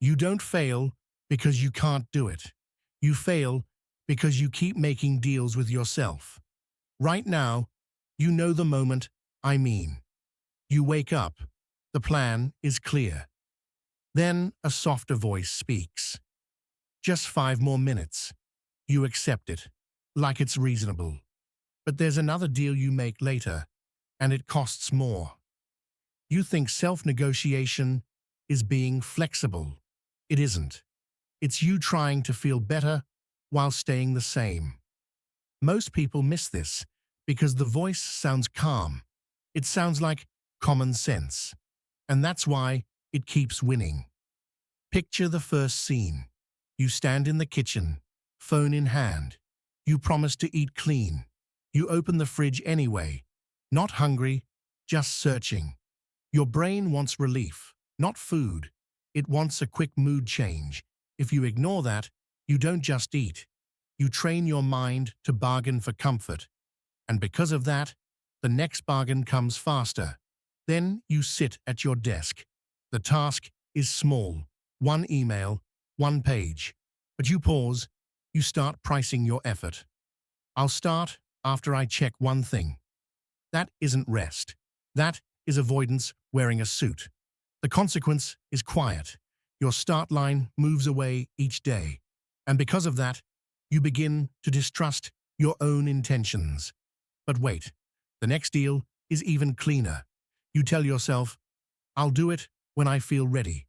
You don't fail because you can't do it. You fail because you keep making deals with yourself. Right now, you know the moment I mean. You wake up. The plan is clear. Then a softer voice speaks. Just 5 more minutes. You accept it, like it's reasonable. But there's another deal you make later, and it costs more. You think self-negotiation is being flexible. It isn't. It's you trying to feel better while staying the same. Most people miss this because the voice sounds calm. It sounds like common sense. And that's why it keeps winning. Picture the first scene. You stand in the kitchen, phone in hand. You promise to eat clean. You open the fridge anyway. Not hungry, just searching. Your brain wants relief, not food. It wants a quick mood change. If you ignore that, you don't just eat. You train your mind to bargain for comfort. And because of that, the next bargain comes faster. Then you sit at your desk. The task is small. One email, one page. But you pause. You start pricing your effort. I'll start after I check one thing. That isn't rest. That is avoidance wearing a suit. The consequence is quiet. Your start line moves away each day. And because of that, you begin to distrust your own intentions. But wait, the next deal is even cleaner. You tell yourself, I'll do it when I feel ready.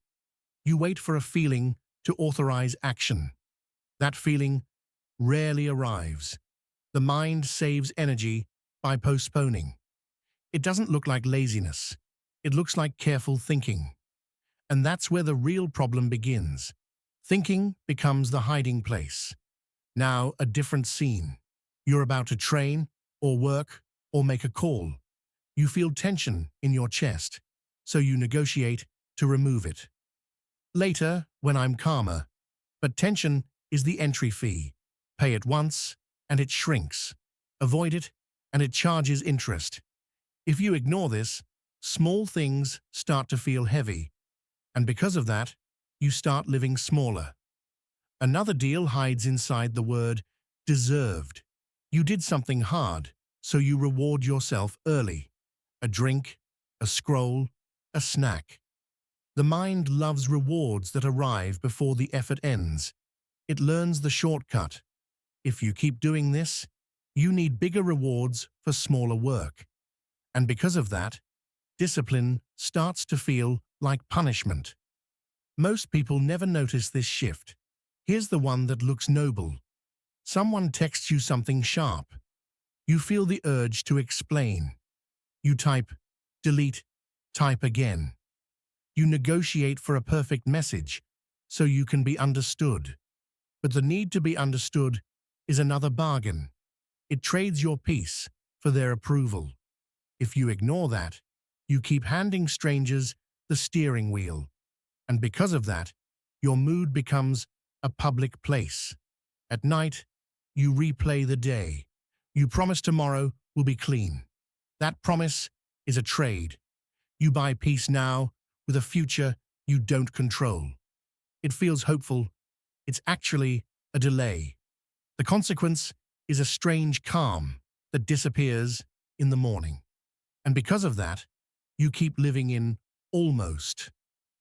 You wait for a feeling to authorize action. That feeling rarely arrives. The mind saves energy by postponing. It doesn't look like laziness. It looks like careful thinking. And that's where the real problem begins. Thinking becomes the hiding place. Now a different scene. You're about to train, or work, or make a call. You feel tension in your chest, so you negotiate to remove it. Later, when I'm calmer. But tension is the entry fee. Pay it once, and it shrinks. Avoid it, and it charges interest. If you ignore this, small things start to feel heavy. And because of that, you start living smaller. Another deal hides inside the word deserved. You did something hard, so you reward yourself early. A drink, a scroll, a snack. The mind loves rewards that arrive before the effort ends. It learns the shortcut. If you keep doing this, you need bigger rewards for smaller work. And because of that, discipline starts to feel like punishment. Most people never notice this shift. Here's the one that looks noble. Someone texts you something sharp. You feel the urge to explain. You type, delete, type again. You negotiate for a perfect message, so you can be understood. But the need to be understood is another bargain. It trades your peace for their approval. If you ignore that, you keep handing strangers the steering wheel. And because of that, your mood becomes a public place. At night, you replay the day. You promise tomorrow will be clean. That promise is a trade. You buy peace now with a future you don't control. It feels hopeful. It's actually a delay. The consequence is a strange calm that disappears in the morning. And because of that, you keep living in almost.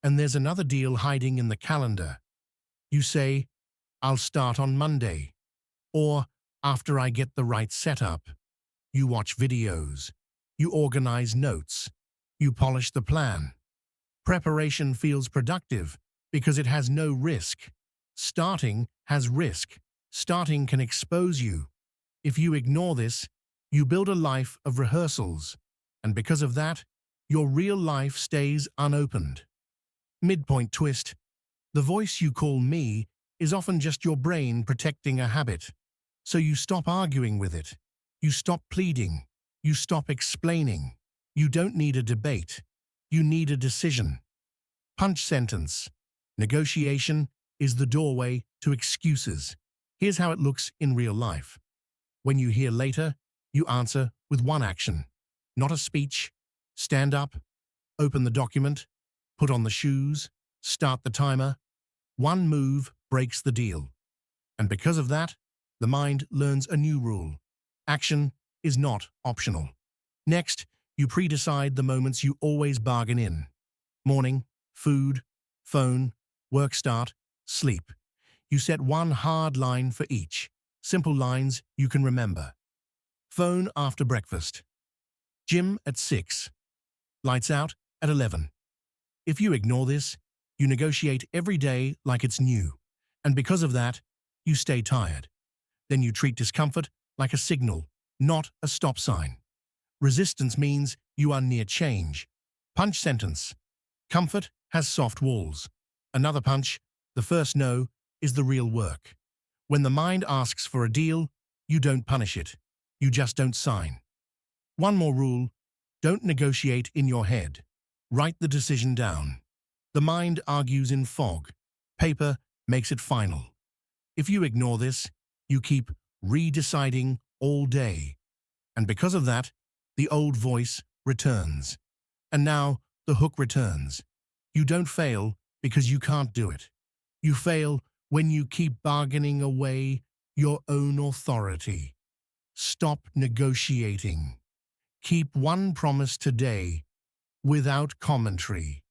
And there's another deal hiding in the calendar. You say, I'll start on Monday. Or after I get the right setup. You watch videos. You organize notes. You polish the plan. Preparation feels productive because it has no risk. Starting has risk. Starting can expose you. If you ignore this, you build a life of rehearsals. And because of that, your real life stays unopened. Midpoint twist. The voice you call me is often just your brain protecting a habit. So you stop arguing with it. You stop pleading. You stop explaining. You don't need a debate. You need a decision. Punch sentence. Negotiation is the doorway to excuses. Here's how it looks in real life. When you hear later, you answer with one action. Not a speech. Stand up. Open the document. Put on the shoes. Start the timer. One move breaks the deal. And because of that, the mind learns a new rule. Action is not optional. Next, you pre-decide the moments you always bargain in. Morning, food, phone, work start, sleep. You set one hard line for each. Simple lines you can remember. Phone after breakfast. Gym at 6. Lights out at 11. If you ignore this, you negotiate every day like it's new. And because of that, you stay tired. Then you treat discomfort like a signal, not a stop sign. Resistance means you are near change. Punch sentence. Comfort has soft walls. Another punch, the first no, is the real work. When the mind asks for a deal, you don't punish it. You just don't sign. One more rule, don't negotiate in your head. Write the decision down. The mind argues in fog. Paper makes it final. If you ignore this, you keep re-deciding all day. And because of that, the old voice returns. And now the hook returns. You don't fail because you can't do it. You fail when you keep bargaining away your own authority. Stop negotiating. Keep one promise today without commentary.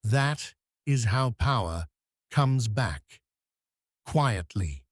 That is how power comes back. Quietly.